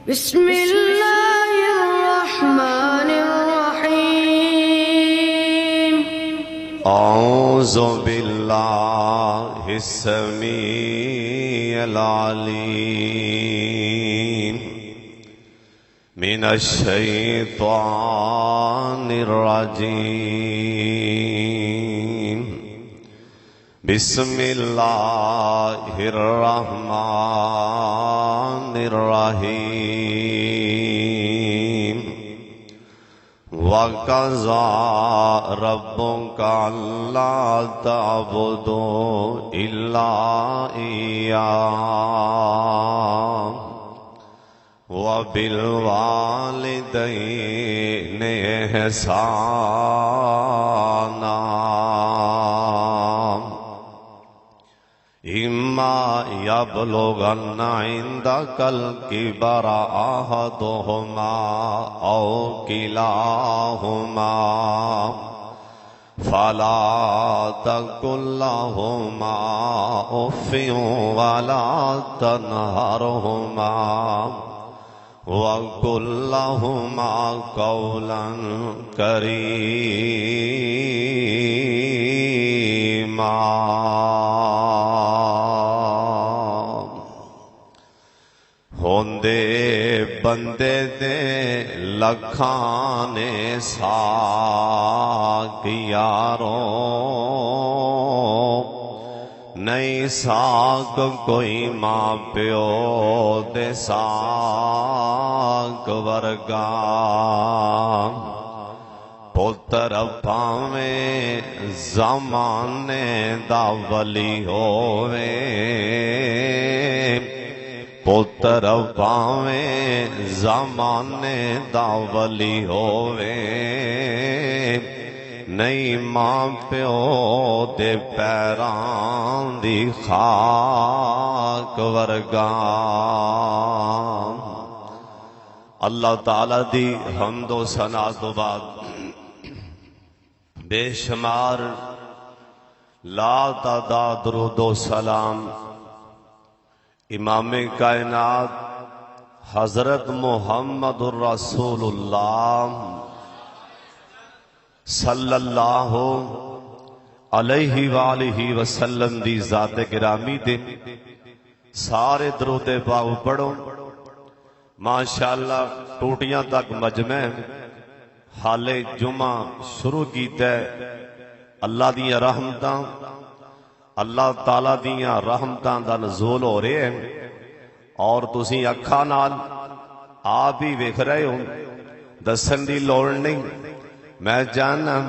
بسم اللہ الرحمن الرحیم اعوذ باللہ السمیع العلیم من الشیطان الرجیم بسم اللہ الرحمن الرحیم وَقَضَىٰ رَبُّكَ أَلَّا تَعْبُدُوا إِلَّا إِيَّاهُ وَبِالْوَالِدَيْنِ إِحْسَانًا إِمَّا يَبْلُغَنَّ عِندَكَ الْكِبَرَ أَحَدُهُمَا أَوْ كِلَاهُمَا فَلَا تَقُل لَّهُمَا أُفٍّ وَلَا تَنْهَرْهُمَا وَقُل لَّهُمَا قَوْلًا كَرِيمًا ہوندے بندے دے لکھاں نے ساگ یارو نہیں ساگ کوئی ماں پیو دے ساگ ورگا پتر پاویں زمانے دا ولی ہووے پتر پاویں زمانے دا ولی ہووے نہیں ماں پیو دے پیران دی خاک ورگا اللہ تعالیٰ دی حمد و ثنا تو بعد بے شمار لا تعداد درود و سلام امام کائنات حضرت محمد الرسول اللہ صلی اللہ علیہ وآلہ وسلم دی ذات گرامی دے سارے درود پاک پڑھو ماشاءاللہ ٹوٹیاں تک مجمع حال جمعہ شروع کیتا ہے اللہ دیاں رحمتاں اللہ تعالیٰ دیاں رحمتاں دا نزول ہو رہے ہیں اور تسی اکھاں نال آپ ہی ویکھ رہے ہو دسن دی لوڑ نہیں میں جاننا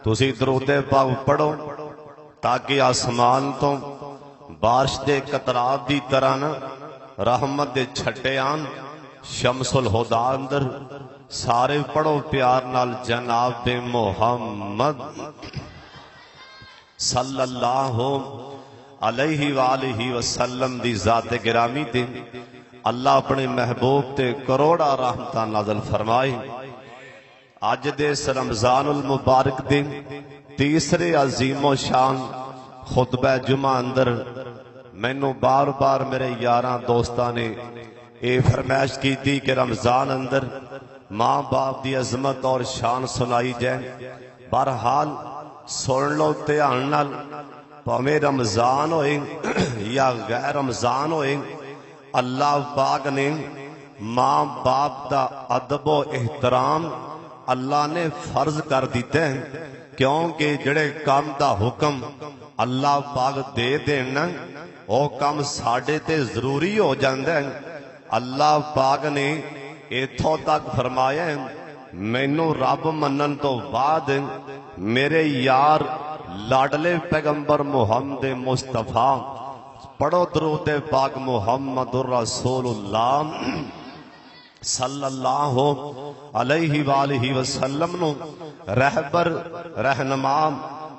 تسی درود پاک پڑھو تاکہ آسمان تو بارش دے قطرات دی طرح نہ رحمت دے چھٹے آن شمس الہدا اندر سارے پڑھو پیار نال جناب محمد صلی اللہ علیہ وآلہ وسلم دی ذات گرامی تے اللہ اپنے محبوب تے کروڑا رحمتاں نازل فرمائے آج دے رمضان المبارک دن تیسرے عظیم و شان خطبہ جمعہ اندر میں نو بار بار میرے یاراں دوستاں نے اے فرمائش کی تھی کہ رمضان اندر ماں باپ دی عظمت اور شان سنائی جائے بہرحال سن لو دھیان نال پاویں رمضان ہوئے یا غیر رمضان ہوئے اللہ پاک نے ماں باپ دا ادب و احترام اللہ نے فرض کر دیتے ہیں کیونکہ جڑے کام دا حکم اللہ پاک دے دینا وہ کام ساڑھے تے ضروری ہو جاندے ہیں اللہ پاک نے ایتھوں تک فرمایا ہے مینوں رب منن تو بعد میرے یار لاڈلے پیغمبر محمد مصطفیٰ پڑھو درود پاک محمد الرسول اللہ صلی اللہ علیہ وآلہ وسلم نو رہبر رہنما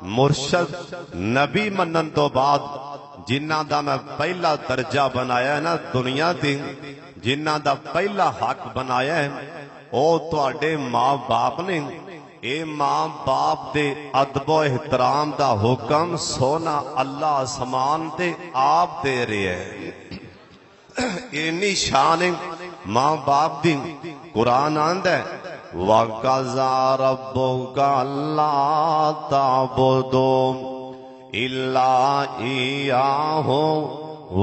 مرشد نبی منن تو بعد جنہ دا میں پہلا درجہ بنایا ہے نا دنیا دی جنہ دا پہلا حق بنایا ہے او تو اڈے ماں باپ نے اے ماں باپ دے ادب و احترام دا حکم سونا اللہ آسمان دے آپ دے رہے ہیں اینی شان ماں باپ دی قرآن آندا ہے وَقَضَىٰ رَبُّكَ أَلَّا تَعْبُدُوا إِلَّا إِيَّاهُ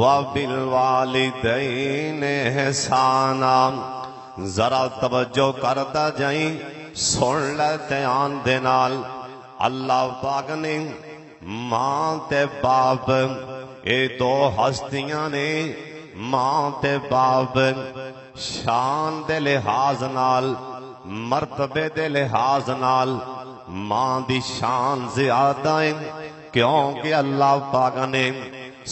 وَبِالْوَالِدَيْنِ إِحْسَانًا۔ ذرا توجہ کرتا جائیں، سن لے دھیان دے نال۔ اللہ پاک نے ماں تے باپ اے دو ہستیاں نے، ماں تے باپ شان دے لحاظ نال، مرتبے دے لحاظ نال ماں دی شان زیادہ ہے، کیونکہ اللہ پاک نے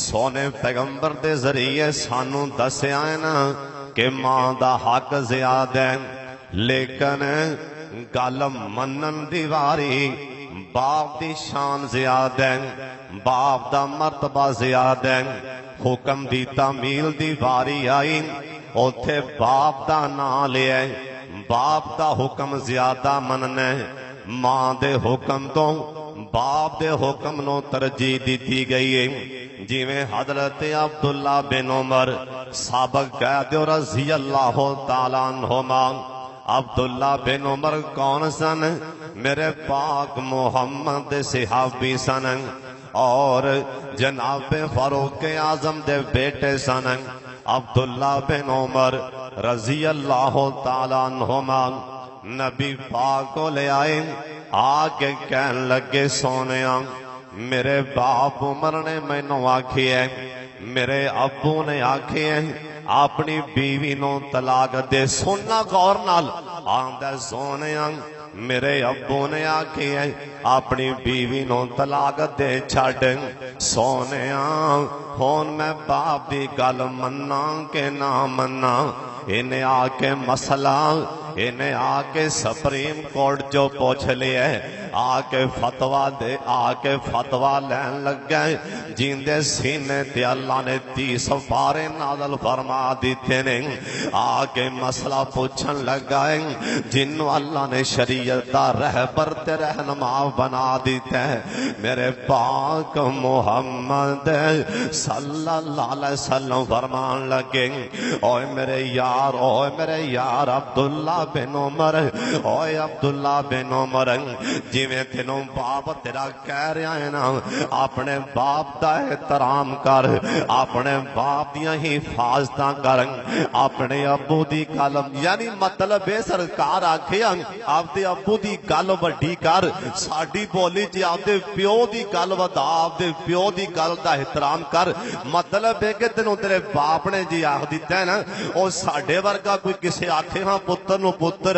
سونے پیغمبر دے ذریعے سانو دسیا ہے نا کہ ماں دا حق زیادہ ہے، لیکن گل منن دی واری باپ دی شان زیادہ ہے، باپ دا مرتبہ زیادہ ہے۔ حکم دی تعمیل دی واری آئی، اوتھے باپ دا نام لیا، باپ دا حکم زیادہ مننا ہے، ماں دے حکم تو باپ دے حکم نو ترجیح دیتی گئی ہے۔ جیویں حضرت عبداللہ بن عمر سابق کہہ دیو رضی اللہ تعالیٰ عنہما۔ عبداللہ بن عمر کون سن؟ میرے پاک محمد صحابی سن، اور جناب فاروق اعظم دے بیٹے سن۔ عبداللہ بن عمر رضی اللہ تعالیٰ عنہما نبی پاک کو لے آئے، آگے کہن لگے سونیاں میرے باپ عمر نے میں نو آکھی ہے، میرے ابو نے آکھی ہے اپنی بیوی نو طلاق دے۔ سننا غور نال، آندہ سونیاں میرے ابو نے آکھی ہے اپنی بیوی نو طلاق دے چھڑ۔ سونیاں ہون میں باپ دی گل منا کہ نہ منا، انہیں آکے مسئلہ، انہیں آکے سپریم کورٹ جو پوچھ لیا ہے، آکے فتوہ دے، آکے فتوہ لین لگ گئے، جیندے سینے تے اللہ نے 30 پارے نازل فرما دیتے نے۔ آکے مسئلہ پوچھن لگ گئے، جنہوں اللہ نے شریعت دا رہبر تے رہنما بنا دیتے ہیں۔ میرے پاک محمد صلی اللہ علیہ وسلم فرمان لگے، اوے میرے یار، اوے میرے یار عبداللہ بن عمر، اوے عبداللہ بن عمر، جیویں تینوں باپ تیرا کہہ رہا ہے نا، اپنے باپ دا احترام کر، اپنے باپ دیاں ہی حفاظتاں کر، اپنے ابو دی گل، یعنی مطلب ہے سرکار آکھیا آپ دے ابو دی گل وڈی کر، ساڈی بولی جی آپ دے پیو دی گل ودا، آپ دے پیو دی گل دا احترام کر۔ مطلب ہے کہ تینوں تیرے باپ نے جی آخ دیتا ہے نا، او ساڈے ورگا کوئی کسے آکھے ہاں پتر نو پتر،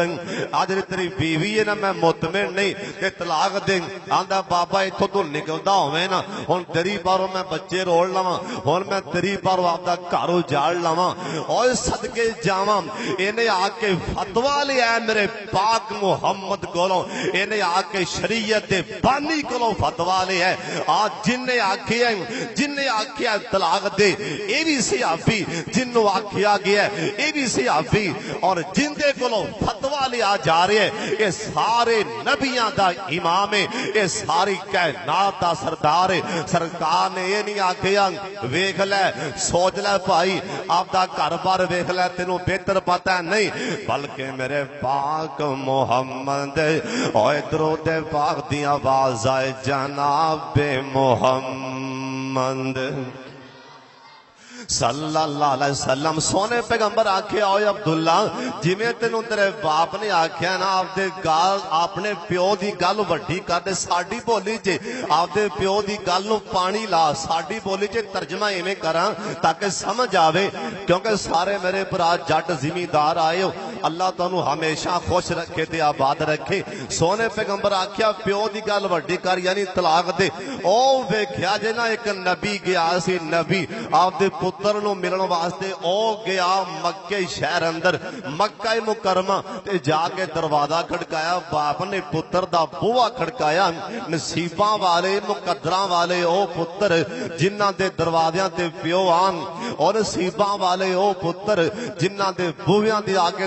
آج تیری بیوی ہے نا میں مطمئن نہیں کہ طلاق دیں، آندہ بابا اتھو تو نکلدا ہوئے نا، ہون تیری پاروں میں بچے روڑ لواں، ہون میں تیری پاروں آپ دا کارو جاڑ لواں، اور صدقے جاواں۔ انہیں آکے فتوہ لیا ہے میرے پاک محمد کولوں، انہیں آکے شریعت بانی کولوں فتوہ لیا ہے۔ آج جنہیں آکھیا طلاق دے، اے بھی صحابی، جنہوں آکھیا گیا ہے اے بھی صحابی، اور جن دے کولوں فتوہ لیا جا رہے ہیں یہ سارے نبیاں دا امام ہے، یہ ساری کائنات دا سردار ہے۔ سرکار نے یہ نہیں آکھیا ویکھ لے سوچ لے بھائی آپ دا گھر بار ویکھ لے تینوں بہتر پتہ ہے، نہیں، بلکہ میرے پاک محمد اوے درود پاک دی آواز آئے جناب محمد صلی اللہ علیہ وسلم۔ سونے پیغمبر آکھے آؤ عبداللہ جویں تینوں تیرے باپ نے آکھیا نا آپ دے گال اپنے پیو دی گل وڈی کر دے، ساڈی بولی چ آپ دے پیو دی گل نو پانی لا، ساڈی بولی چ ترجمہ ایویں کراں تاکہ سمجھ آوے، کیونکہ سارے میرے برا جٹ زمیندار آئے ہو، اللہ تانوں ہمیشہ خوش رکھے تے آباد رکھے۔ سونے پیغمبر آکھیا پیو دی گل وڈی کر یعنی طلاق دے۔ او ویکھیا جے نا ایک نبی گیا سی، نبی آپ دے پتر نو ملن واسطے او گیا مکہ شہر اندر، مکہ مکرمہ تے جا کے دروازہ کھڑکایا، باپ نے پتر دا بوہا کھڑکایا، نصیباں والے مقدراں والے او پتر جنہاں دے دروازیاں تے پیو آن، اور نصیباں والے او پتر جنہاں دے بوہیاں دی آ کے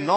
9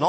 9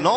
9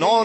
9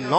9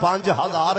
5000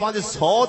500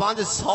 500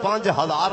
5000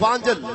5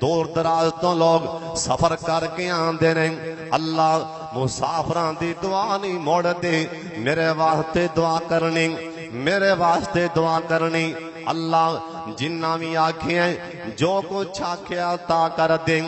دور دراز تو لوگ سفر کر کے آندے نے اللہ مسافراں دی دعا نہیں موڑ دے میرے واسطے دعا کرنی میرے واسطے دعا کرنی اللہ جنہ بھی آکھیں جو کچھ آکھیا تا کر دیں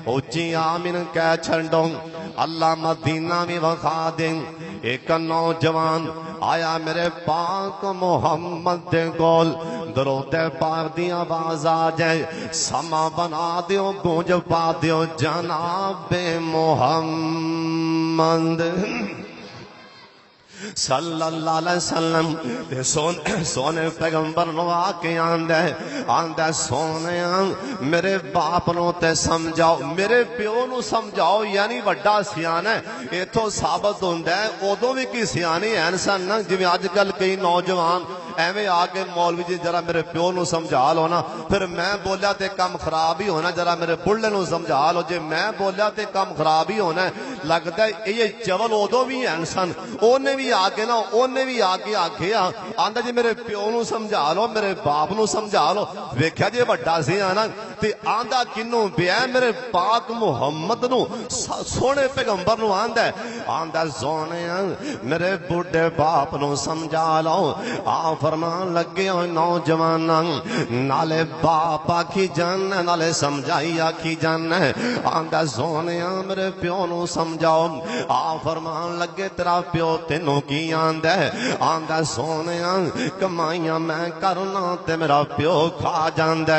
اچھی آمین کہہ چھڑوں اللہ مدینہ بھی وخا دیں ایک نوجوان آیا میرے پاک محمد دے گول درود پاک دی آواز آ جائے سما بنا دیو گونج پا دیو جناب محمد صلی اللہ علیہ وسلم سونے پیغمبر نو آکے آندہ سونے میرے باپ نو تے سمجھاؤ میرے پیو نو سمجھاؤ یعنی وڈا سیان ہے یہ تو ثابت ہوندہ ہے ادو بھی کی سیانی ہے انسان جی آج کل کئی نوجوان ایویں آگے مولوی جی ذرا میرے پیو نو سمجھا لو نا پھر میں بولیا تے کم خراب ہی ہونا ذرا میرے بڑھے نو سمجھا لو جی میں بولیا تے کم خراب ہی ہونا لگتا ہے یہ چول ادو بھی ہے انسان اونے بھی آگے نا اونے بھی آگے آگے آندہ جی میرے پیو نو سمجھا لو میرے باپ نو سمجھا لو ویکھیا جی بڑا سی آنا تے آندہ کنوں بیا میرے پاک محمد نو سونے پیغمبر نو آندہ سونے میرے بڑھے باپ نو سمجھا لو فرمان لگے ہوئے نوجوان نالے باپ آکھی جان نالے سمجھائی آکھی جان آندہ سونے میرے پیو نو سمجھاؤ فرمان لگے تیرا پیو تینوں کی آندہ سونے کمائیاں میں کرنا تے میرا پیو کھا جاندہ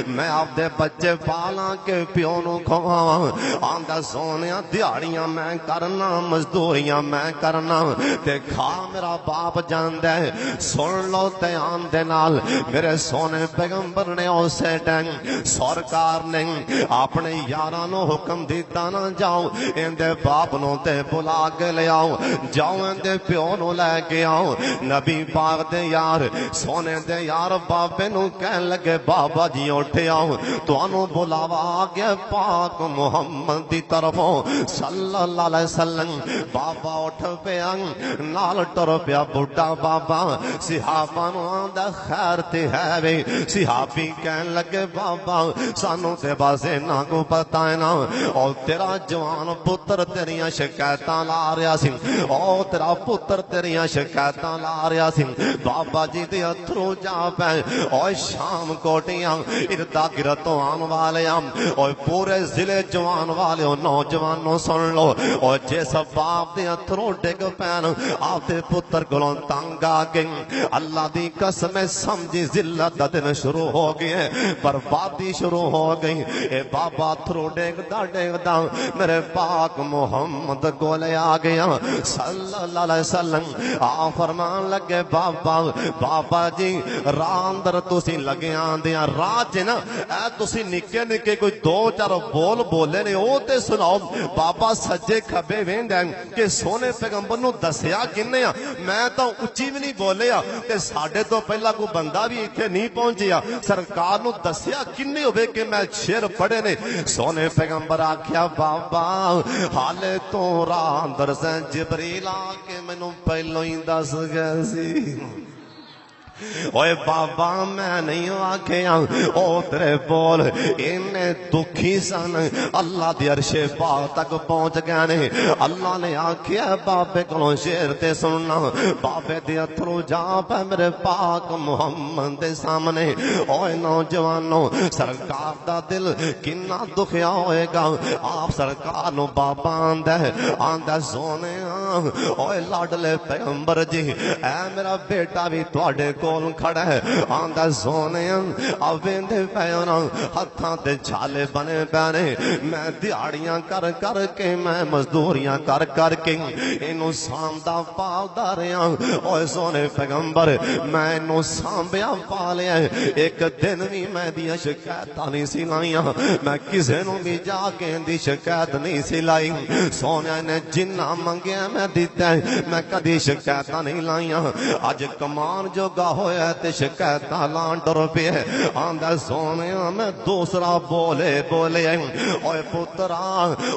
میں آپ دے بچے پالا کے پیو نو کھواں آندہ سونے دیاڑیاں میں کرنا مزدوریاں میں کرنا تے کھا میرا باپ جاندہ سن لو تیان دے نال میرے سونے پیغمبر نے اسے ٹینگ سرکار نے اپنے یارانو حکم دیتا نہ جاؤ اندے باپ نو تے بلا کے لے آؤ جاؤ اندے پیو نو لے کے آؤ نبی پاک دے یار سونے دے یار بابے نو کہن لگے بابا جی اٹھے آؤ تو انو بلاوا آگے پاک محمد دی طرفوں صلی اللہ علیہ وسلم بابا اٹھ پہ نال ٹر پیا بڑھا بابا صحابہ نو آندہ خیر تے ہے وے صحابی کہن لگے بابا سانو تے بازے نا کو پتا ہے نا اور تیرا جوان پتر تیریاں شکایتاں لا رہا سی اور تیرا پتر تیریاں شکایتاں لا رہا سی بابا جی دے اتھرو جا پہ اور شام کوٹیاں اردا گرتوں آن والے اور پورے ضلع جوان والے نوجوانوں سن لو اور جیسا باپ دے اتھرو ڈگ پین آپ دے پتر گلوں تنگ آگے اللہ دی قسم سمجھی ذلت دن شروع ہو گئے بربادی شروع ہو گئی اے بابا تھرو ڈیگ دا میرے پاک محمد کو لے آ گیا صلی اللہ علیہ وسلم فرمان لگے بابا جی راندر تسی لگے آندیاں راج نا اے تسی نکے نکے کوئی دو چار بول بولے نے او تے سناؤ بابا سجے کھبے ویندیں کہ سونے پیغمبر نو دسیا کنے میں تو اچھی بھی نہیں بولے تے ساڑھے تو پہلا کو بندہ بھی ایتھے نہیں پہنچیا سرکار نو دسیا کنے ہوئے کہ میں شیر پڑھے نے سونے پیغمبر آکھیا بابا حالے تو راندر سے جبریل آکے میں نو پہلو ہی دس گئے سی اوے بابا میں نہیں آکھے او تیرے بول انہیں دکھی سن اللہ دی عرش پاک تک پہنچ گئے نے اللہ نے آکھیا بابے کلوں شیر تے سننا بابے دے اتھرو جا پہ میرے پاک محمد دے سامنے اوے نوجوانوں سرکار دا دل کنا دکھیا ہوئے گا آپ سرکار نو بابا آندہ سونے اوے لاڈلے پیغمبر جی اے میرا بیٹا بھی تواڈے کو کھڑا ہے آندہ سونے آویندے پیونا ہتھاں تے چھالے بنے پینے میں دیاڑیاں کر کر کے میں مزدوریاں کر کر کے انہوں سامدہ پاؤ داریاں اوہ سونے پیغمبر میں انہوں سامبیاں پالے ایک دن بھی میں دیا شکایتہ نہیں سی لائیاں میں کسے نوں بھی جا کے دی شکایت نہیں سی لائی سونے نے جنہ منگیا میں دیتا ہے میں کدی شکایتہ نہیں لائیاں آج کمان جو گاہو ہویا تے شکایتاں لان ڈر پیا آندا سونیا میں دوسرا بولے اوے پترا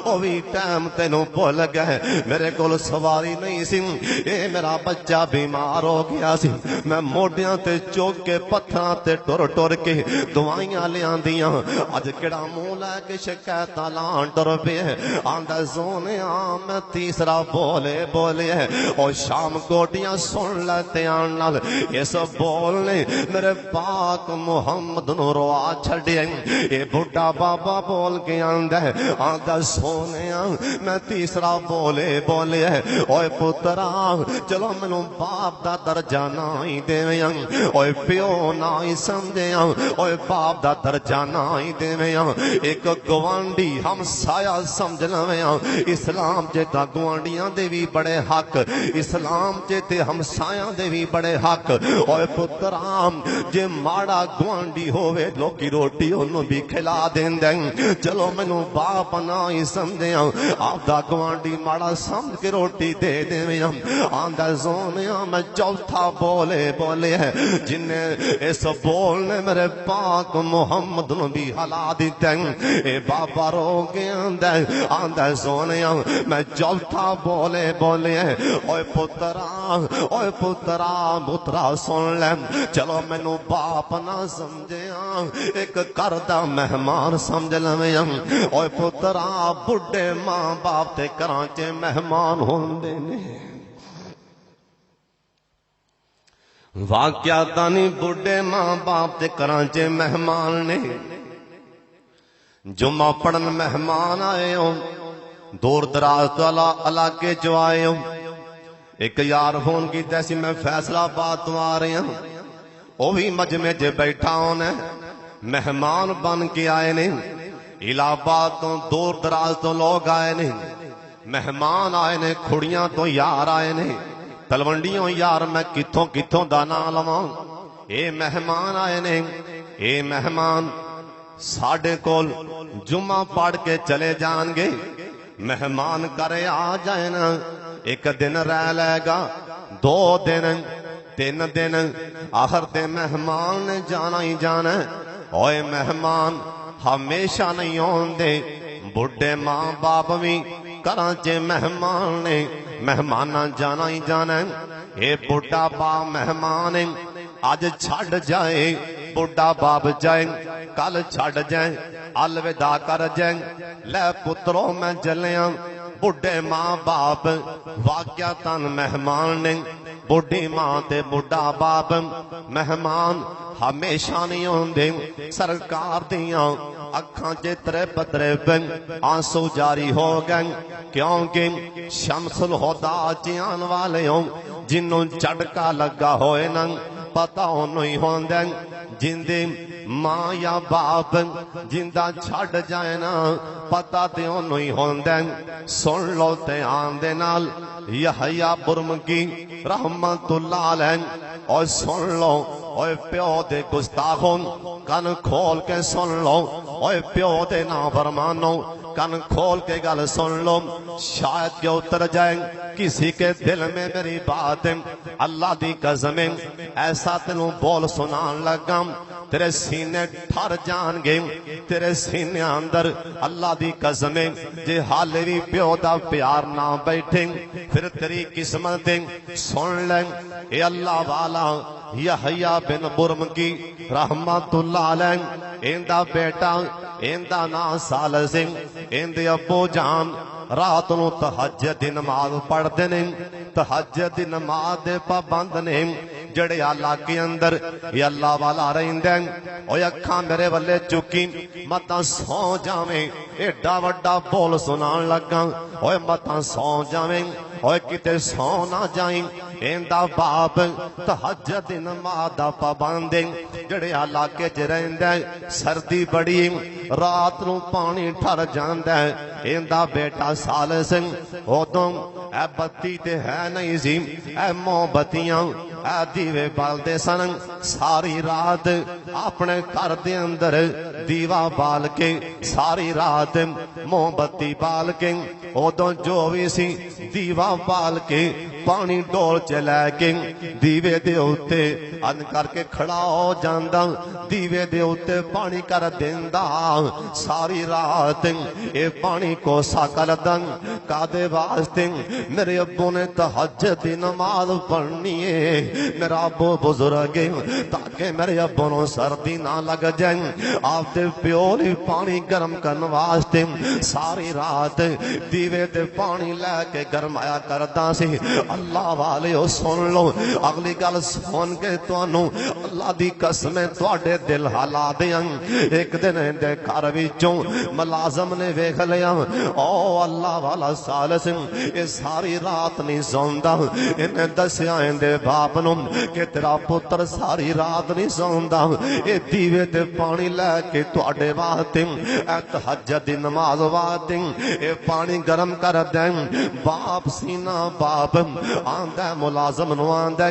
او وی ٹائم تینوں بھول گئے میرے کول سواری نہیں سی اے میرا بچہ بیمار ہو گیا سی میں موڈیاں تے چوک کے پتھراں تے ٹر کے دوائیاں لیاندیاں اج کیڑا منہ لے کے شکایتاں لان ڈر پیا آندا سونیا میں تیسرا بولے او شام کوٹیاں سن لے تے آن نال اس بول نے میرے پاک محمد نو روا چھڈیا اے بڈھا بابا بول کے آندا سونیا میں تیسرا بولے اوے پترا چلو مینوں باپ دا درجہ نہ ہی دیویاں اوے پیو نہ ہی سمجھیاں اوے باپ دا درجہ نہ ہی دیویاں ایک گوانڈی ہمسایا سمجھ لویاں اسلام چ تا گوانڈیاں دے بھی بڑے حق اسلام چ تے ہمسایاں دے بھی بڑے حق اوے پترا جے ماڑا گوانڈی ہووے لوکی روٹی اونوں بھی کھلا دیندے چلو مینوں باپ نہ ہی سمجھیاں آپ دا گوانڈی ماڑا سمجھ کے روٹی دے دیویاں آندا سونیا میں چوتھا بولے جن نے اس بول نے میرے پاک محمد نو بھی ہلا دتا اے بابا رو کے آندا سونیا میں چوتھا بولے اوے پترا سن لے چلو مینوں باپ نہ سمجھیاں ایک گھر دا مہمان سمجھ لویاں اوے پترا بڈھے ماں باپ تے گھراں چ مہمان ہوندے نے واقعہ تانی بڈھے ماں باپ تے گھراں چ مہمان نے جمعہ پڑھن مہمان آئے ہو دور دراز تو علاقے چ آئے ہو ایک یار فون کیتا سی میں فیصلہ آباد تو آ رہی ہوں وہ بھی مجمع چ بیٹھا ہونا مہمان بن کے آئے نے الہ آباد تو دور دراز تو لوگ آئے نے مہمان آئے نے کھڑیاں تو یار آئے نے تلونڈیوں یار میں کتھوں دا نام لواں اے مہمان آئے نے اے مہمان ساڈے کول جمعہ پڑھ کے چلے جان گے مہمان کرے آ جائے نا ایک دن رہ لے گا 2 دن 3 دن آخر تے مہمان نے جانا ہی جانا اوے مہمان ہمیشہ نہیں ہوندے بڈھے ماں باپ بھی گھراں چ مہمان نے مہماناں جانا ہی جانا اے بڈھا با مہمان اج چھڈ جائے بڈھا باپ جائے کل چھڈ جائے الوداع کر جائے لے پترو میں چلیاں بڈھے ماں باپ واقعتاً مہمان نے بڈھی ماں تے بڈھا باپ مہمان ہمیشہ نہیں ہوندے سرکار دیاں اکھاں چ ترپ آنسو جاری ہو گئے کیونکہ شمس الہدا چیان والے ہوں جنوں جھٹکا لگا ہوئے نا پتہ نہیں ہوندے جندے ماں یا باپ جندہ چھڑ جائے نا پتہ تے نہیں ہوندے سن لو تے آندے نال یحییٰ برمکی رحمت اللہ علیہ اور سن لو اوے پیو دے گستاخوں کن کھول کے سن لو اوے پیو دے نافرمانوں کن کھول کے گل سن لو شاید کہ اتر جائیں کسی کے دل میں میری بات اللہ دی قسم ایسا تینوں بول سنان لگا تیرے سینے ٹھر جان گے تیرے سینے اندر اللہ دی قسم جے حالے بھی پیو دا پیار نہ بیٹھیں پھر تیری قسمت سن لیں اے اللہ والا یحییٰ بن برمکی رحمت اللہ علیہ ایندہ بیٹا ایندہ نا سال سنگھ ایندے ابو جان رات نو تہجد دی نماز پڑھ دے نے تہجد دی نماز دے پابند نے جڑے اللہ کے اندر یا اللہ والا رہندے او اکھاں میرے والے چکی متاں سو جاویں ایڈا وڈا بول سنان لگا اوے متاں سو جاویں اوے کتے سو نہ جائیں ایندا باپ تہجد دی نماز دا پابند جڑے اللہ کے چ رہندے سردی بڑی رات نو پانی ٹھر جاندا ایندا بیٹا سال سنگھ اودوں اے بتی تے ہے نہیں سی اے موم بتیاں اے دیوے بالدے سن ساری رات اپنے گھر دے اندر دیوا بال کے ساری رات موم بتی بال کے اودوں جو بھی سی دیوا بال کے پانی ڈول چ لے کے دیوے دے اوتے ان کر کے کھڑا ہو جاندا دیوے دے اوتے پانی کر دیندا ساری رات اے پانی کو سا کردا کادے واسطے میرے ابو نے تہجد دی نماز پڑھنی ہے میرا ابو بزرگ تاکہ میرے ابو نو سردی نہ لگ جائے آپ دے پیو نے پانی گرم کرن واسطے ساری رات دیوے تے پانی لے کے گرمایا کردا سی اللہ والے سن لو اگلی گل سن کے تانوں اللہ دی قسم تواڈے دل ہلا دیاں ایک دن دے گھر وچوں ملازم نے ویکھ لیا او اللہ والا سالس اے ساری رات نہیں سوندا انہیں دسیا اندے باپ نو کہ تیرا پتر ساری رات نہیں سوندا اے دیوے تے پانی لے کے تواڈے واسطے اے تہجد دی نماز واسطے اے پانی گرم کر دیں باپ سینہ باپ آندا ملازم نو آندا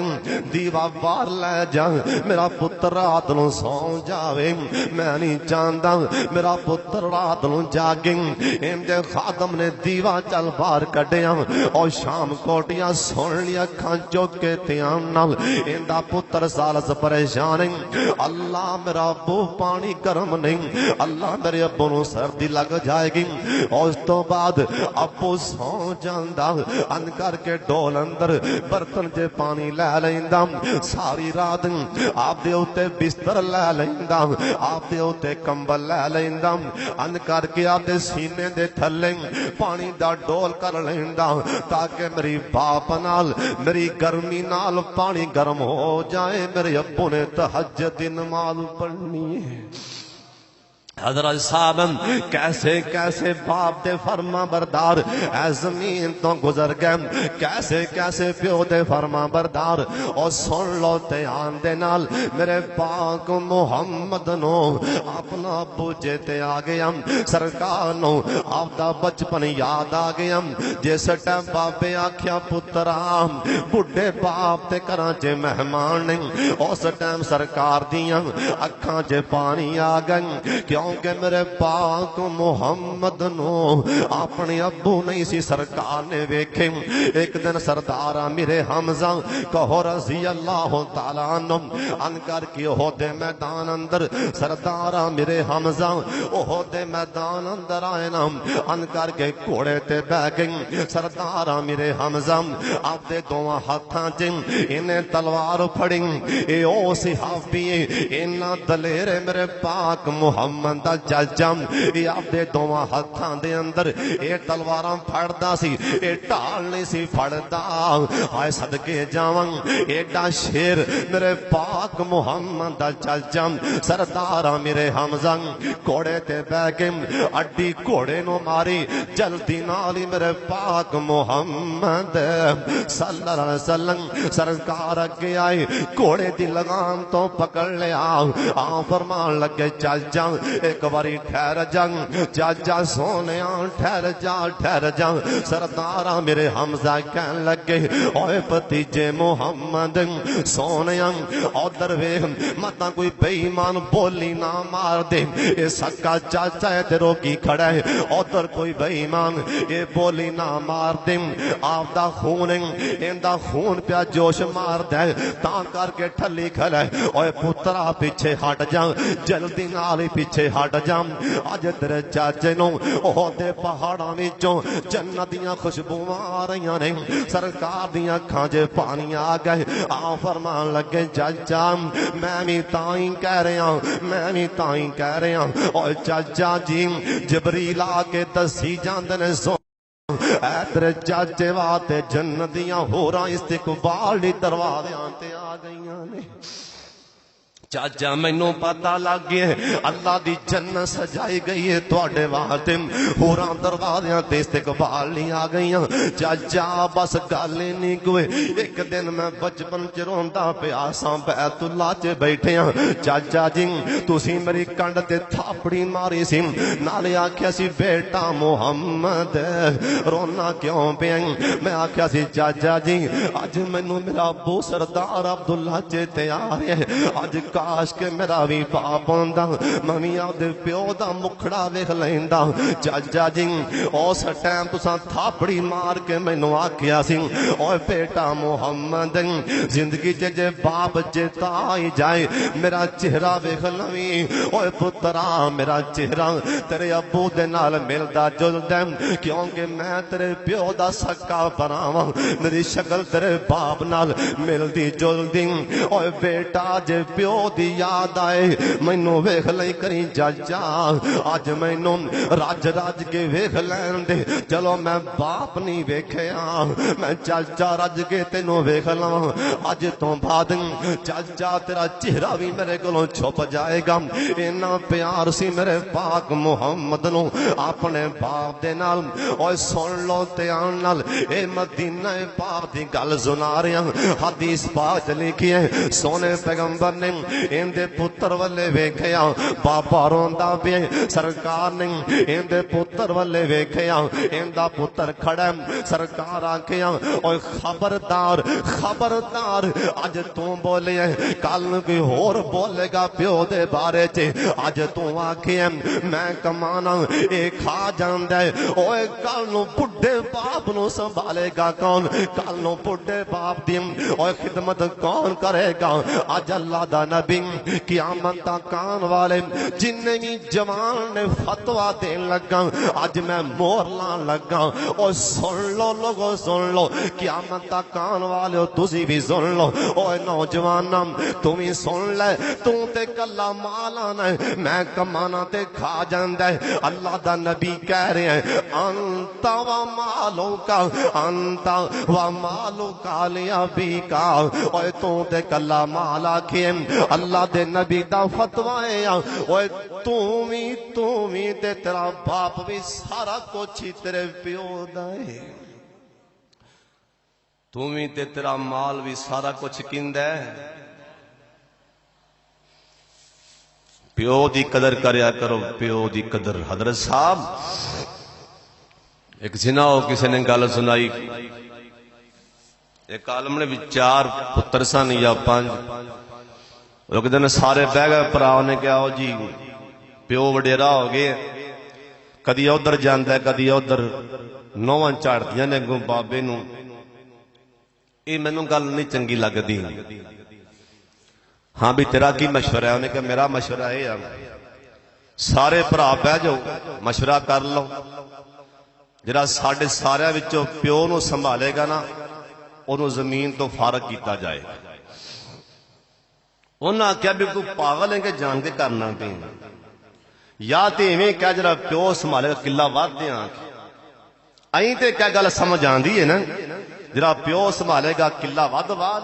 دیوا باہر لے جا میرا پتر رات نو سو جاوے میں نہیں چاہندا میرا پتر رات نو جاگے اندے خادم نے دیوا چل باہر کڈیا اور شام کوٹیاں سن لی اکھاں چوک کے دھیان نال ایندا پتر سالس پریشان اللہ میرا ابو پانی گرم نہیں اللہ میرے ابو نو سردی لگ جائے گی اس تو بعد ابو سو جاندا ان کر کے ڈول اندر برتن چ پانی لے لیندا ساری رات آپ دے اوتے بستر لے لیندا آپ دے اوتے کمبل لے لیندا ان کر کے آپ دے سینے دے تھلے پانی دا ڈول کر لیندا تاکہ میری باپ نال میری گرمی نال پانی گرم ہو جائے میرے ابو نے تہجد دی نماز پڑھنی ہے حضرت صاحب کیسے کیسے باپ دے فرما بردار اے زمین تو گزر گئے کیسے کیسے پیو دے فرما بردار اور سن لو دھیان دے نال میرے پاک محمد نو اپنا ابو جیتے آ گیا سرکار نو آپ دا بچپن یاد آ گیا جس ٹائم بابے آکھیا پترا بڈھے باپ تے گھراں چ مہمان نہیں اس ٹائم سرکار دیاں اکھاں چ پانی آ گئی کیونکہ میرے پاک محمد نو اپنے ابو نہیں سی سرکار نے ویکھے ایک دن سردار میرے حمزہ کہو رضی اللہ تعالیٰ عنہ ان کر کے احد میدان اندر سردار میرے حمزہ احد میدان اندر آئے نا ان کر کے گھوڑے تے بہ گئے سردار میرے حمزہ آپ دے دونوں ہاتھاں چ انہیں تلوار پھڑی اے او صحابی انہاں دلیر میرے پاک محمد دا چاچا اے آپ دے دونوں ہاتھاں دے اندر اے تلواراں پھڑدا سی اے ڈھال نہیں سی پھڑدا ہائے صدقے جاواں ایڈا شیر میرے پاک محمد دا چاچا سردار میرے حمزہ گھوڑے تے بہ کے اڈی گھوڑے نو ماری جلدی نال ہی میرے پاک محمد صلی اللہ علیہ وسلم سرکار اگے آئے گھوڑے دی لگام تو پکڑ لیا آ فرمان لگے چاچا ایک باری ٹھہر جا چاچا سونیا ٹھہر جا سردارا میرے حمزہ کہن لگے اوے بھتیجے محمد سونیا ادھر ویکھ متا کوئی بے ایمان بولی نہ مار دے اے سکا چاچا ہے تے روکی کھڑا ہے ادھر کوئی بے ایمان اے بولی نہ مار دے آپ دا خون ایندا خون پیا جوش مار دے تا کر کے ٹھلی کھڑا ہے اوے پترا پیچھے ہٹ جا جلدی نال ہی پیچھے ہٹ جا اج تیرے چاچے نو او دے پہاڑاں وچوں جنت دیاں خوشبوواں آ رہیاں نے سرکار دیاں اکھاں چ پانی آ گئے آ فرمان لگے چاچا میں بھی تائیں کہہ رہا او چاچا جی جبریل آ کے دسی جاندے نے اے تیرے چاچے واسطے جنت دیاں ہوراں استقبال دی دروازیاں تے آ گئیاں نے چاچا مینوں پتہ لگ گیا اللہ دی جنت سجائی گئی ہے تواڈے واسطے ہوراں دروازیاں تے استقبال نہیں آ گئیاں چاچا بس گل نہیں کوئی ایک دن میں بچپن چ روندا پیا ساں بیت اللہ چ بیٹھے ہاں چاچا جی تسی میری کنڈ تے تھاپڑی ماری سی نالے آکھیا سی بیٹا محمد رونا کیوں پیا میں آکھیا سی چاچا جی اج مینوں میرا ابو سردار عبداللہ چیتے آ رہے اج کاش کے میرا بھی باپ ہوندا میں وی آدے پیو دا مکھڑا ویکھ لیندا چاچا جی اس ٹائم تساں تھاپڑی مار کے مینوں آکھیا سی اوے بیٹا محمد زندگی جے باپ جتا ہی جائے میرا چہرہ ویکھ لویں اوے پترا میرا چہرہ تیرے ابو دے نال ملدا جلدا کیونکہ میں تیرے پیو دا سکا بناواں میری شکل تیرے باپ نال ملدی جلدی اوے بیٹا جے پیو دی یاد آئے مینوں ویکھ لئی کری چاچا اج مینوں رج رج کے ویکھ لین دے چلو میں باپ نہیں ویکھیا میں چاچا رج کے تینوں ویکھ لواں اج تو بعد چاچا تیرا چہرہ بھی میرے کولوں چھپ جائے گا اینا پیار سی میرے پاک محمد نو اپنے باپ دے نال اوے سن لو دھیان نال اے مدینہ پاک دی گل سنا رہا حدیث پاک لکھی ہے سونے پیغمبر نے ایندے پتر والے ویکھیا بابا روندا پیا سرکار نے ایندے پتر والے ویکھیا ایندا پتر کھڑا سرکار آکھیا اوے خبردار خبردار اج تو بولے کل کوئی ہور بولے گا پیو دے بارے چ اج تو آکھیا میں کمانا اے کھا جاندا ہے اوے کل نو بڈھے باپ نو سنبھالے گا کون کل نو بڈھے باپ دی اوے خدمت کون کرے گا اج اللہ دا نبی قیامت تک آن والے جننے بھی جوان نے فتوا دین لگا اج میں مور لان لگا او سن لو لوگو سن لو قیامت تک آن والے ہو تسی بھی سن لو اوے نوجواناں تم ہی سن لے تو تے کلا مالانا ہے میں کمانا تے کھا جاندا ہے اللہ دا نبی کہہ رہے ہیں انت و مالو کا انت و مالو کا لیا بھی کا اوے تو تے کلا مالا کھے اللہ دے نبی دا فتوا ہے اوے تو بھی تے تیرا باپ بھی سارا کچھ ہی تیرے پیو دا ہے تو بھی تے تیرا مال بھی سارا کچھ کیندا ہے پیو دی قدر کریا کرو پیو دی قدر حضرت صاحب ایک زنا ہو کسی نے گل سنائی ایک عالم نے بھی 4 پتر سن یا 5 ایک دن سارے بہ گئے پراؤ نے کہا ہو جی پیو وڈیرا ہو گئے کدی ادھر جاندا ہے کدی ادھر نوواں چاڑدیاں نے اگوں بابے نو یہ مینوں گل نہیں چنگی لگدی ہاں بھی تیرا کی مشورہ ہے انہیں کہا میرا مشورہ ہے سارے بھرا بہ جاؤ مشورہ کر لو جڑا ساڈے سارے وچوں پیو نو سنبھالے گا نا انہوں زمین تو فارغ کیتا جائے انہاں کیا بھی تو پاگل ہیں کہ جان کے کرنا پہ یا تے ایویں کیا جڑا پیو سنبھالے گا قلعہ واد دیاںائیں تے کیا گل سمجھ آندی ہے نا جڑا پیو سنبھالے گا قلعہ واد واد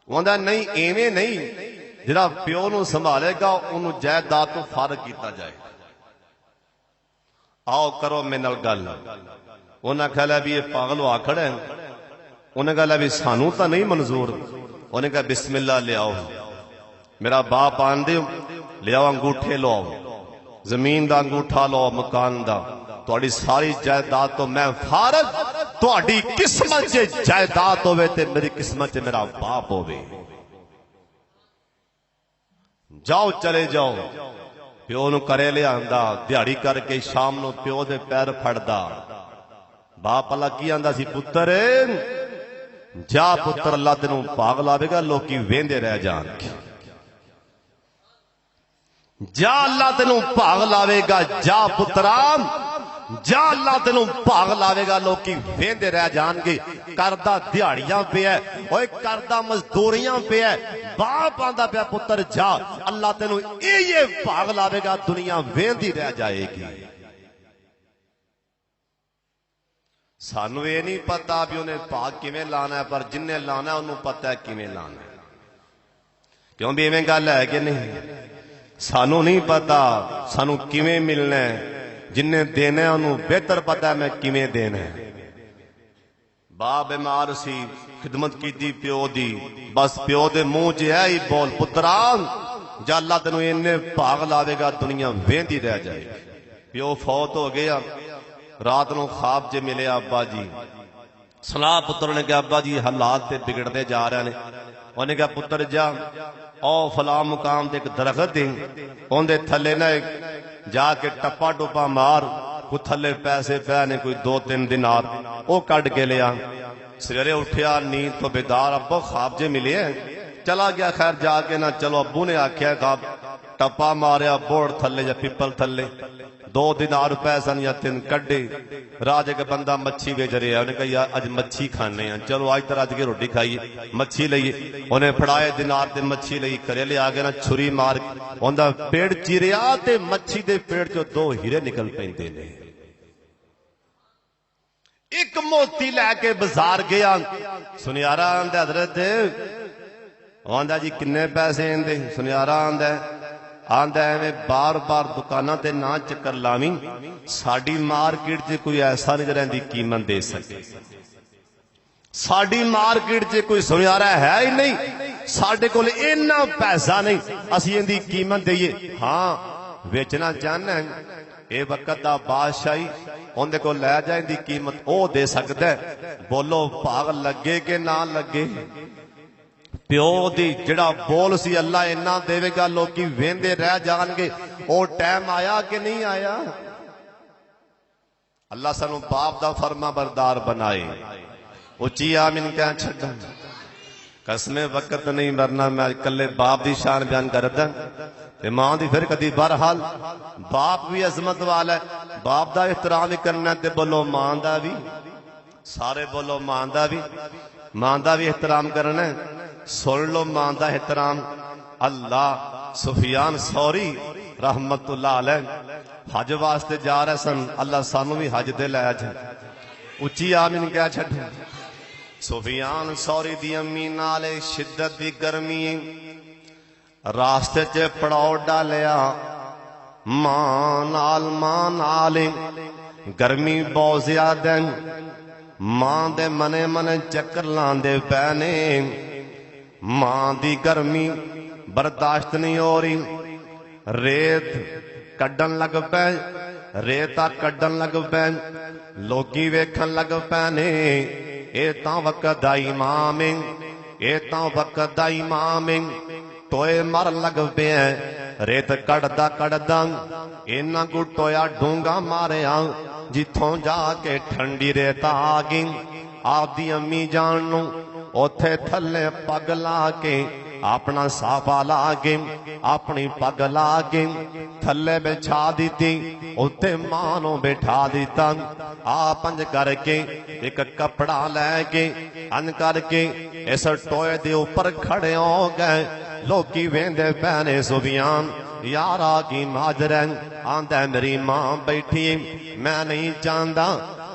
وہاں نہیں ایویں نہیں جڑا پیو نو سنبھالے گا انہوں جائیداد تو فارغ کیتا جائے آؤ کرو میں نال گل انہاں کہا بھی یہ پاگل ہوا کھڑے ہیں انہیں کہا بھی سانو تا نہیں منظور انہیں کہا بسم اللہ لے آؤ میرا باپ آن دے لے آؤ انگوٹھے لو زمین دا انگوٹھا لو مکان دا تہاڈی ساری جائیداد تو میں فارغ تہاڈی قسمت چ جائیداد ہوے تے میری قسمت چ میرا باپ ہوے جاؤ چلے جاؤ پیو نو کرے لے آندا دیہڑی کر کے شام نو پیو دے پیر پھڑدا باپ اللہ کی آندا سی پتر جا پتر اللہ تینوں پاگ لاوے گا لوکی ویندے رہ جان کے جا اللہ تینوں پاگ لاوے گا جا پترام جا اللہ تینوں پاگ لاوے گا لوکی ویندے رہ جان گے کردہ دیہڑیاں پہ ہے اوے کردہ مزدوریاں پہ ہے باپ آندا پیا پتر جا اللہ تینوں یہ پاگ لاوے گا دنیا ویندی رہ جائے گی سانو یہ نہیں پتا بھی انہیں پاک کیویں لانا ہے پر جن نے لانا ہے انہوں پتا ہے کیویں لانا ہے کیوں بھی ایویں گل ہے کہ نہیں سانو نہیں پتا سانو کیویں ملنا ہے جن نے دینا ہے انہوں بہتر پتا ہے میں کیویں دینا ہے باپ بیمار سی خدمت کی دی پیو دی بس پیو دے منہ چ ہے ہی بول پتران جا اللہ تینوں اینے پاگ لاوے گا دنیا ویندی رہ جائے گی پیو فوت ہو گیا رات نو خواب جے ملے ابا جی سنا پتر نے کہا ابا جی حالات تے بگڑتے جا رہے ہیں. انہوں نے کہا پتر جا او فلاں مقام تے ایک درخت ہے ان دے تھلے نہ جا کے ٹپا ٹپا مار کوئی تھلے پیسے پے نے کوئی 2-3 دینار او کڈ کے لیا. سویرے اٹھیا نیند تو بیدار ابو خواب جے ملے ہیں. چلا گیا خیر جا کے نہ چلو ابو نے آکھیا خواب ٹپا ماریا بوڑ تھلے یا پیپل تھلے 2 دینار پیسہ یا 3 کڈے. راجے کا بندہ مچھی بیچ رہا ہے. انہیں کہا یار اج مچھی کھانے ہیں چلو آج طرح کے روٹی کھائیے مچھی لئیے. انہیں پھڑائے دینار تے مچھی لئی کرے لے آگے نا چھری مار ان دا پیڑ چیریا تے مچھی دے پیڑ چو 2 ہیرے نکل پیندے نے. ایک موتی لے کے بازار گیا. سنیارا آندے حضرت آندہ جی کنے پیسے آندے. سنیارا آندہ ہے بار بار دکانہ تے نہ چکر لاویں ساڑی مارکیٹ جے کوئی ایسا نہیں رہن دی قیمت دے سکے. ساڑی مارکیٹ جے کوئی سنیارا ہے ہی نہیں ساڑے کو لے اینا پیسہ نہیں اسی ان دی قیمت دئیے. ہاں ویچنا چاہنا ہے اے وقت دا بادشاہی ان دے کو لے جائیں دی قیمت او دے سکتا ہے. بولو پاغ لگے کہ نہ لگے پیو دی جڑا بول سی اللہ اینا دے گا لوکی ویندے رہ جان گے. او ٹائم آیا کہ نہیں آیا؟ اللہ سنو باپ دا فرما بردار بنائے. اچھی آمین کہاں چھڑا قسم وقت نہیں مرنا میں کلے باپ دی شان بیان کرتا ماں دی پھر کدی بہرحال باپ بھی عظمت والا ہے. باپ دا احترام کرنا تے بولو ماں دا بھی سارے بولو ماں دا بھی احترام کرنا ہے. سن لو ماں دا احترام. اللہ سفیان ثوری رحمت اللہ علیہ حج واسطے جا رہے سن. اللہ سانو بھی حج دے لے جائے. اچھی آمین کیا چھڑے. سفیان ثوری دی امی نالے شدت دی گرمی راستے چے پڑاؤ ڈالیا ماں نال گرمی بہت زیادہ ماں دے منے منے چکر لاندے پینے. ماں دی گرمی برداشت نہیں ہو رہی. ریت کڈن لگ پے ریتا کڈن لگ پے لوکی ویکھن لگ پینے. اے تاں وقت دا امام اے تاں وقت دا امام ٹوئے مر لگ پے ریت کڑدا اینا کو ٹویا ڈونگا ماریا جتھوں جا کے ٹھنڈی ریتا آگی. آپ دی امی جانو اوتھے تھلے پگ لا کے اپنا صافہ لا کے اپنی پگ لا کے تھلے بچھا دیتی اوتے مانو بٹھا دیتا. آپ انج کر کے ایک کپڑا لے کے ان کر کے اس ٹوئے دے اوپر کھڑے ہو گئے. لوکی ویندے پینے سفیان یارا کی ماجرن آندہ میری ماں بیٹھی میں نہیں جاندا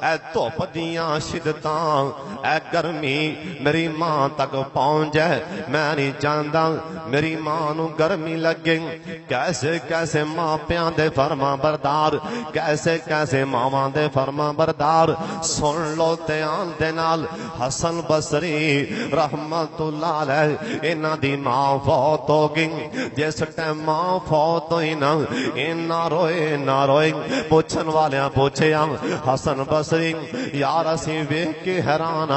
اے دھوپ دیاں شدتاں اے گرمی میری ماں تک پہنچ جائے. میں نہیں جاندا میری ماں نو گرمی لگے. کیسے کیسے ماں پیاں دے فرما بردار کیسے کیسے ماواں دے فرما بردار. سن لو تے آن دے نال حسن بصری رحمت اللہ علیہ انہ دی ماں فوت ہو گئی. جس ٹائم ماں فوت ہوئی نا اینا روئے پوچھن والیاں پوچھے حسن بصری یار اسی ویکھ کے حیران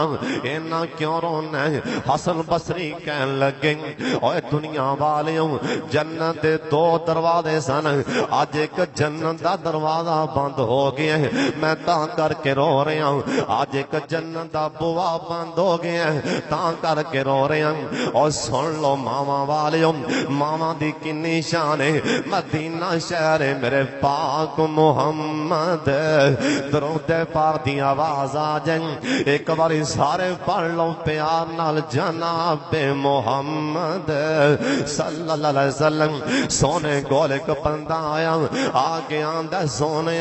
اینا کیوں رونا ہے. حسن بصری کہن لگے اوے دنیا والیوں جنت دے 2 دروازے سن آج ایک جنت دا دروازہ بند ہو گیا ہے میں تاں کر کے رو رہا ہوں. آج ایک جنت دا بوا بند ہو گیا ہے تاں کر کے رو رہا ہوں. اور سن لو ماواں والیوں ماواں دی کنی شان ہے. مدینہ شہر میرے پاک محمد درود پاک دی آواز آ جائیں. ایک باری سارے پڑھ لو پیار نال جناب محمد صلی اللہ علیہ وسلم. سونے گول ایک بندہ آیا آگے آندہ سونے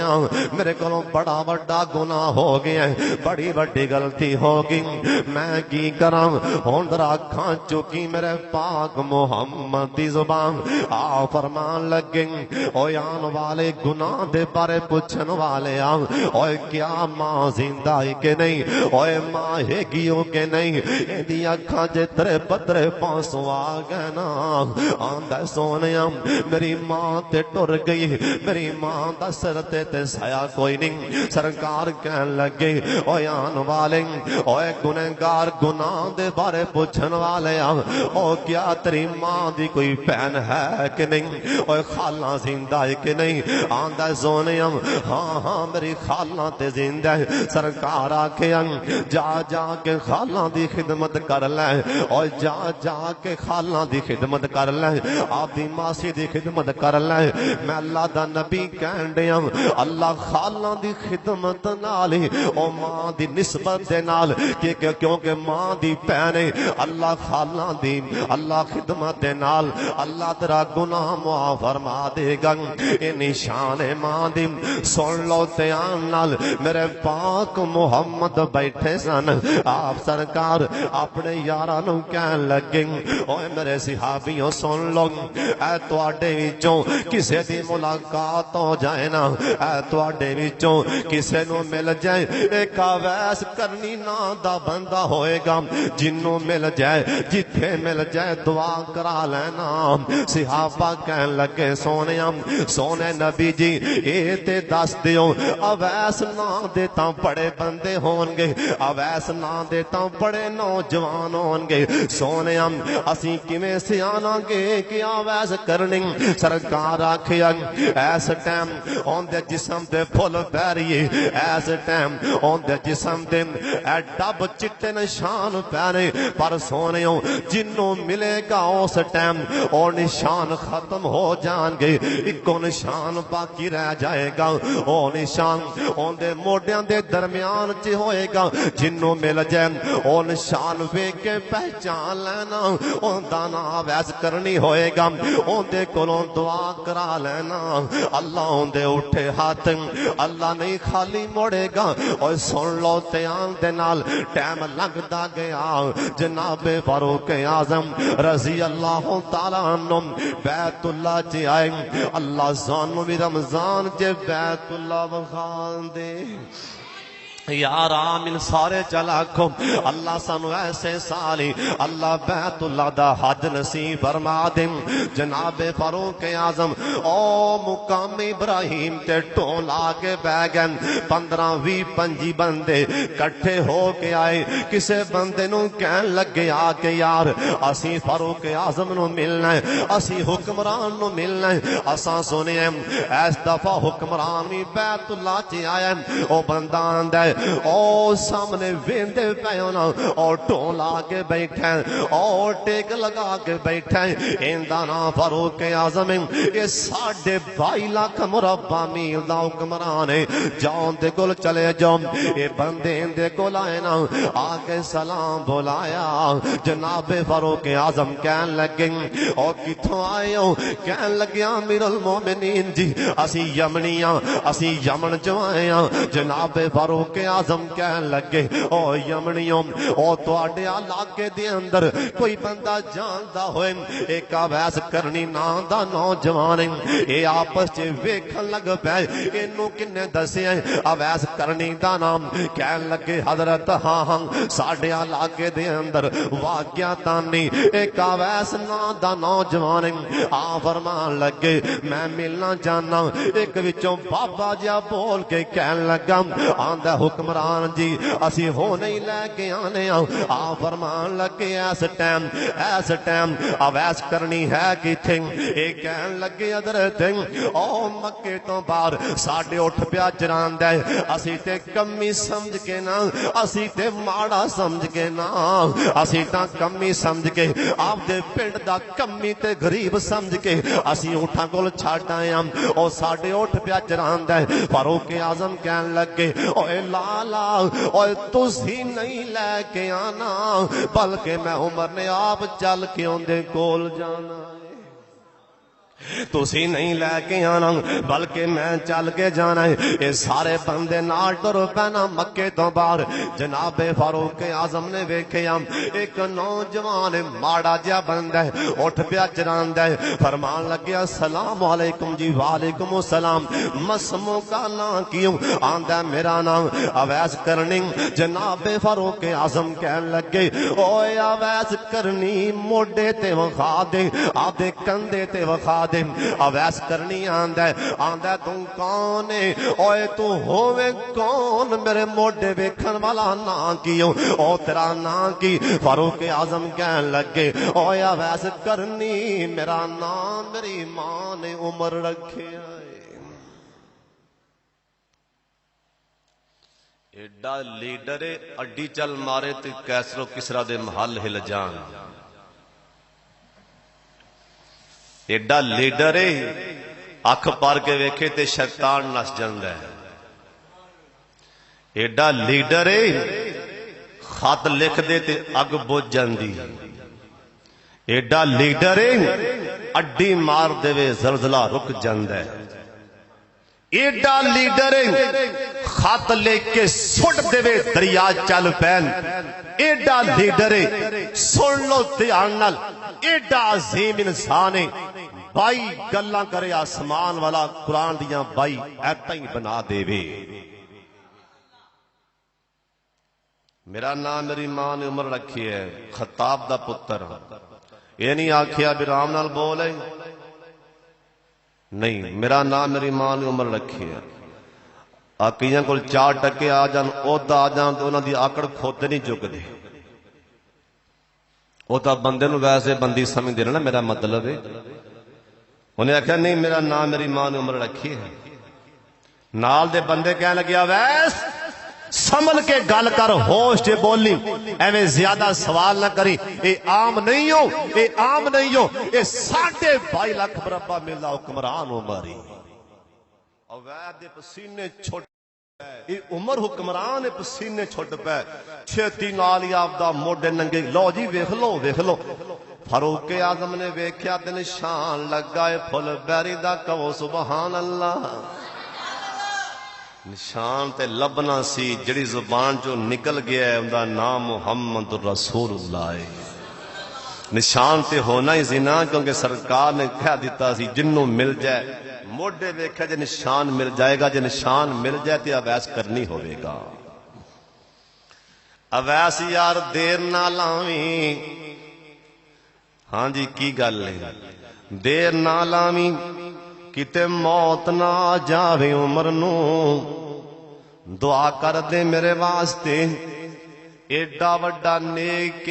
میرے کو بڑا بڑا گناہ ہو گیا ہے بڑی بڑی غلطی ہو گئی میں کی کرام ہوندرا کھان چکی میرے پاک محمد دی زبان. آ فرمان لگیں او یان والے گناہ دے بارے پوچھن والے اوے کیا ماں زندہ ہے کہ نہیں اوے ماں ہے گیوں کہ نہیں ایندی اکھاں جے ترے پترے پانسوں آ گئے نا آندا سونیا میری ماں تے ٹر گئی میری ماں دا سر تے سایہ کوئی نہیں سرکار کہن لگے اوے آن والے اوے گنہگار گناہ دے بارے پوچھن والے او کیا تیری ماں دی کوئی بہن ہے کہ نہیں اوے خالہ زندہ ہے کہ نہیں آندا سونیا ہاں ہاں میری خالہ تے زندہ ہے سرکار آکھے جا جا کے خالہ دی خدمت کر لے اور جا جا کے خالہ دی خدمت کر لے آپ دی ماسی دی خدمت کر لے میں اللہ دا نبی کہن دیا اللہ خالہ دی خدمت نالی او ماں دی نسبت دے نال کیونکہ ماں دی پہنے اللہ خالہ دی اللہ خدمت دے نال اللہ تیرا گناہ معاف فرما دے گا اے نشان ماں دی سن لو تیان نال میرے پاک محمد بیٹھے سن آپ سرکار اپنے یارانوں کہن لگے اوے میرے صحابیوں سن لو اے تواڈے وچوں کسے دی ملاقات ہو جائے نا اے تواڈے وچوں کسے نو مل جائے ایک اویس کرنی نا دا بندہ ہوئے گا جنوں مل جائے جتھے مل جائے دعا کرا لینا صحابہ کہن لگے سونے نبی جی اے تے دس دیو اویس نا دے تاں بڑے بندے ہون گے اویس نا دے تاں بڑے نوجوان ہون گے سونے اسی کیویں سیانا گے کہ اویس کرنی سرکار آکھیا ایس ٹائم اون دے جسم دے پھل پیریے ایس ٹائم اون دے جسم دے اے ڈب چٹے نشان پیرے پر سونےوں جنوں ملے گا اس ٹائم اور نشان ختم ہو جان گے ایکو نشان باقی رہ جائے گا او نشان اون دے موڈیاں دے درمیان چ ہوئے گا جنوں مل جائے او نشان ویکھ کے پہچان لینا اون دا نام ویس کرنی ہوئے گا اون دے کولوں دعا کرا لینا اللہ اون دے اٹھے ہاتھ اللہ نہیں خالی موڑے گا اور سن لو تیان دے نال ٹائم لگدا گیا جناب فاروق اعظم رضی اللہ تعالیٰ عنہ بیت اللہ چ آئے اللہ سانو بھی رمضان چ بیت اللہ بخان دے یار آمین سارے چلا کھو اللہ سانو ایسے سالی اللہ بیت اللہ دا حج نصیب فرما دے جناب فاروق اعظم او مقام ابراہیم تے ٹول آگے بہ گئے 15-20-25 بندے کٹھے ہو کے آئے کسے بندے نو کہن لگے آ کے یار اسی فاروق اعظم نو ملنا ہے اسی حکمران نو ملنا ہے اساں سنے اس دفعہ حکمران بھی بیت اللہ چ آیا او بندہ آندا ہے او سامنے ویندے پیونا اور ٹول آگے بیٹھے اور ٹیک لگا کے بیٹھے ایندہ نا فاروق اعظم یہ 22.5 لاکھ مربع میل دا حکمران ہے جاؤں دے گل چلے جاؤں یہ بندے دے گل آئے نا آگے سلام بولایا جناب فاروق اعظم کہن لگے اور کتھوں آئے ہو کہن لگے امیر المومنین جی اسی یمنیاں اسی یمن جو آئے ہیں جناب فاروق اعظم کہن لگے او یمنیوں او تواڈے علاقے دے اندر کوئی بندہ جاندا ہوئے ایک اویس کرنی نام دا نوجوان اے آپس چ ویکھن لگ پئے اینو کنے دسیا اویس کرنی دا نام کہن لگے حضرت ہاں ہاں ساڈے علاقے دے اندر واقعہ تانی ایک اویس نام دا نوجوان آ فرمان لگے میں ملنا چاہنا ایک وچوں بابا جا بول کے کہن لگا آندا حکمران جی اسی ہو نہیں لے کے آنے آ فرمان لگے ایس ٹائم اویس کرنی ہے کتھے اے کہن لگے حضرت او مکے تو باہر ساڈے اٹھ پیا چراندا ہے اسی تے کمی سمجھ کے نا اسی تے ماڑا سمجھ کے نا اسی تا کمی سمجھ کے آپ دے پنڈ دا کمی تے غریب سمجھ کے اسی اٹھاں کول چھڈ آئے او ساڈے اٹھ پیا چراندا ہے فاروق اعظم کہن لگے اوے لالا اوے تسی نہیں لے کے آنا بلکہ میں عمر نے آپ چل کے اون دے کول جانا ہے تسی نہیں لے کے آنا بلکہ میں چل کے جانا ہے. یہ سارے بندے نال ٹر پینا مکے تو باہر. جناب فاروق اعظم نے ویکھیا ایک نوجوان ماڑا جہا بندہ ہے اٹھ پیا چراندا ہے. فرمان لگیا السلام علیکم جی. وعلیکم السلام. مسمو کا نام کیوں؟ آندا میرا نام اویس کرنی. جناب فاروق اعظم کہن لگے اوے اویس کرنی موڈے تے وکھا دے آدھے کندھے تے وکھا دے. اویس کرنی آندا تو کون ہے؟ اوے تو ہووے کون؟ میرے موڈے ویکھن والا نام کیوں؟ او تیرا نام کی؟ فاروق اعظم کہن لگے اوے اویس کرنی میرا نام میری ماں نے عمر رکھیا ہے. ایڈا لیڈر اڈی چل مارے تے کیسرو کسرا دے محل ہل جان. ایڈا لیڈر اکھ پار کے ویکھے تے شیطان نس جاندا ہے. ایڈا لیڈر خط لکھ دے تے اگ بجھ جاندی. ایڈا لیڈر اڈی مار دے وے زلزلہ رک جاندا ہے. ایڈا لیڈر خط لے کے سٹ دے وے دریا چل پین. ایڈا لیڈر سن لو دھیان نال ایڈا عظیم انسان ہے. 22 گلاں کرے آسمان والا قرآن دیاں 22 ایتاں ہی بنا دے وے. میرا نام میری ماں نے عمر رکھی ہے. خطاب دا پتر یہ نہیں آکھیا بھی رام نال بولے نہیں. میرا نام میری ماں نے عمر رکھی ہے. کئیاں کول 4 ٹکے آ جان عہدہ آ جان تو انہاں دی آکڑ کھوتے نہیں چکدے. وہ تو بندے نو ویسے بندی سمجھ دے نا. میرا مطلب ہے انہیں آخیا نہیں میرا نام میری ماں نے عمر رکھی ہے. نال دے بندے کہنے لگیا ویس سمل کے گل کر ہوش جے بولی ایویں زیادہ سوال نہ کری. اے عام نہیں ہو اے عام نہیں ہو. اے 22.5 لاکھ مربع میلا حکمران عمری اوید دے پسینے چھوٹ اے عمر حکمران اے پسینے چھوٹ پے. چھتی نال ہی آپ دا موڈے ننگے. لو جی ویکھ لو ویکھ لو. فاروق اعظم نے ویکھیا تے نشان لگا اے پھل بیری دا کہو سبحان اللہ. نشان تے لبنا سی جڑی زبان جو نکل گیا ہے ان دا نام محمد رسول اللہ ہے. نشان تے ہونا ہی زنا کیونکہ سرکار نے کہہ دیتا سی جنوں مل جائے موڈے ویکھے جے نشان مل جائے گا. جے نشان مل جائے تے اویس کرنی ہوئے گا. اویس یار دیر نہ لاویں. ہاں جی کی گل ہے دیر نہ لاویں کتے موت نہ آ جاوے عمر نو. دعا کر دے میرے واسطے ایڈا وڈا نیک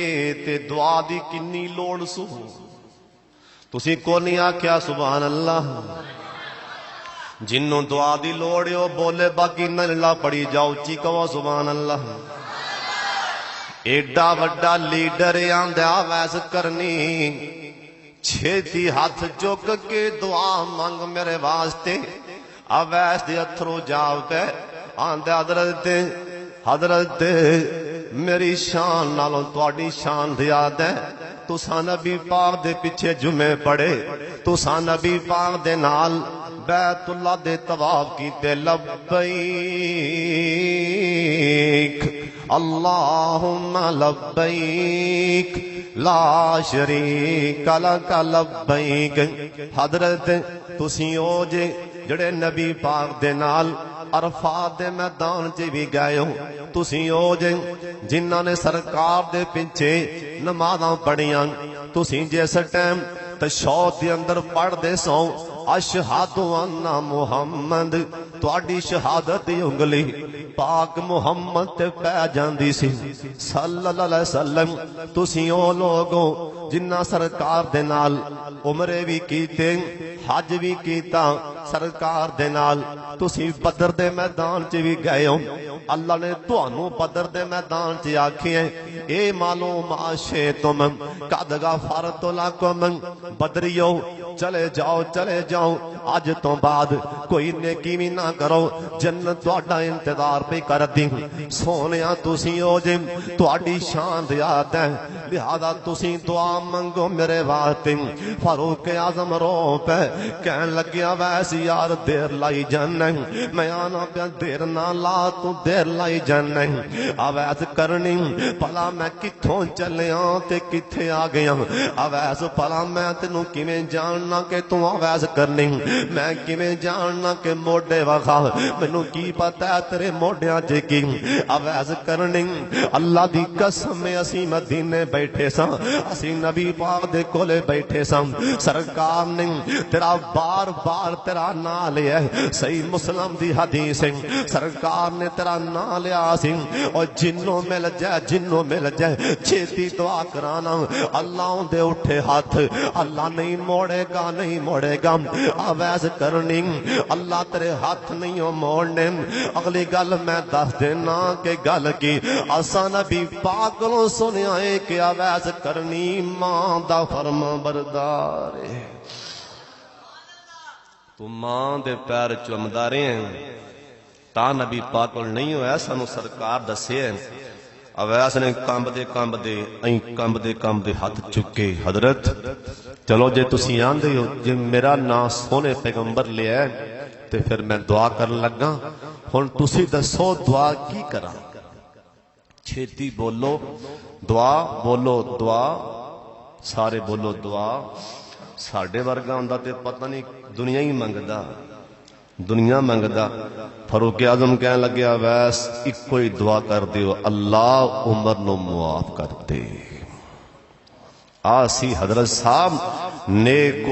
تے دعا دی کنی لوڑ سو. تسی کو نہیں آکھیا سبحان اللہ. جنوں دعا دی لوڑ ہو بولے باقی نہ اللہ پڑی جاؤ چی کہو سبحان اللہ. ایڈا وڈا لیڈر آندا ویس کرنی چھتی ہاتھ چک کے دعا مانگ میرے واسطے. اویس دے اتھرو جاؤ پہ آندا حضرت میری شان نالوں تواڈی شان زیادہ ہے. تساں نبی پاک دے پیچھے جمعے پڑھے تساں نبی پاک دے نال بیت اللہ دے طواف کیتے. لبیک اللہم لبیک لا شریک لک لبیک. حضرت تسی او جے جڑے نبی پاک دے نال عرفات دے میدان چ بھی گئے ہو. تسی او جے جنہاں نے سرکار دے پیچھے نمازاں پڑھیاں. تسی جس ٹائم تشہد دے اندر پڑھ دے سو اشہد ان محمد تواڈی شہادت دی انگلی پاک محمد تے پہ جاندی سی صلی اللہ علیہ وسلم. تسی او لوگو جنہ سرکار دے نال عمرے بھی کیتے حج بھی کیتا سرکار دے نال. تسی بدر دے میدان چ بھی گئے ہو. اللہ نے تانوں بدر دے میدان چ آکھیا اے معلوم آشے تم قد غفرت لکم بدریو چلے جاؤ اج تو بعد کوئی نیکی بھی نہ کرو. جنت تہاڈا انتظار پہ کر دی سونیا تسی او جے تہاڈی شان دی یاد ہے لہذا تسی دعا منگو میرے واسطے فاروق اعظم رو پہ کہن لگیا ویسے یار دیر لائی جانا میں آنا پہ دیر نہ لا تو دیر لائی جانا اویس کرنی پلا میں کتھوں چلیاں تے کتھے آ گیا اویس پلا میں تینوں کیویں جاننا کہ تو اویس کرنی میں کیویں جاننا کہ موڈے وکھا مینوں کی پتہ ہے تیرے موڈیاں چ کی اویس کرنی اللہ دی قسم اسی مدینے بیٹھے ساں اسی نبی پاک دے کولے بیٹھے ساں سرکار نے تیرا بار بار تیرا نام لیا صحیح مسلم دی حدیث سرکار نے تیرا نام لیا سی اور جنوں مل جائے چھتی دعا کرانا اللہ دے اٹھے ہاتھ اللہ نہیں موڑے گا اویس کرنی اللہ تیرے ہاتھ نہیں موڑنے اگلی گل میں دس دینا کہ گل کی اساں نبی پاک نوں سنیا ہے کہ اویس کرنی ماں دا فرما بردار ہے تو ماں دے پیر چومدا رہے ہیں تا نبی پاک کول نہیں ہویا سانو سرکار دسے اویس نے کمبدے ہاتھ چکے حضرت چلو جے تسی آندے ہو جے میرا نام سونے پیغمبر لیا ہے تے پھر میں دعا کرن لگا ہن تسی دسو دعا کی کراں چھتی بولو دعا سارے بولو دعا ساڈے ورگا ہوندا تے پتہ نہیں دنیا منگدا فاروق اعظم کہنے لگیا ویس ایک کوئی دعا کر دیو اللہ عمر نو معاف کر دے آسی حضرت صاحب نیک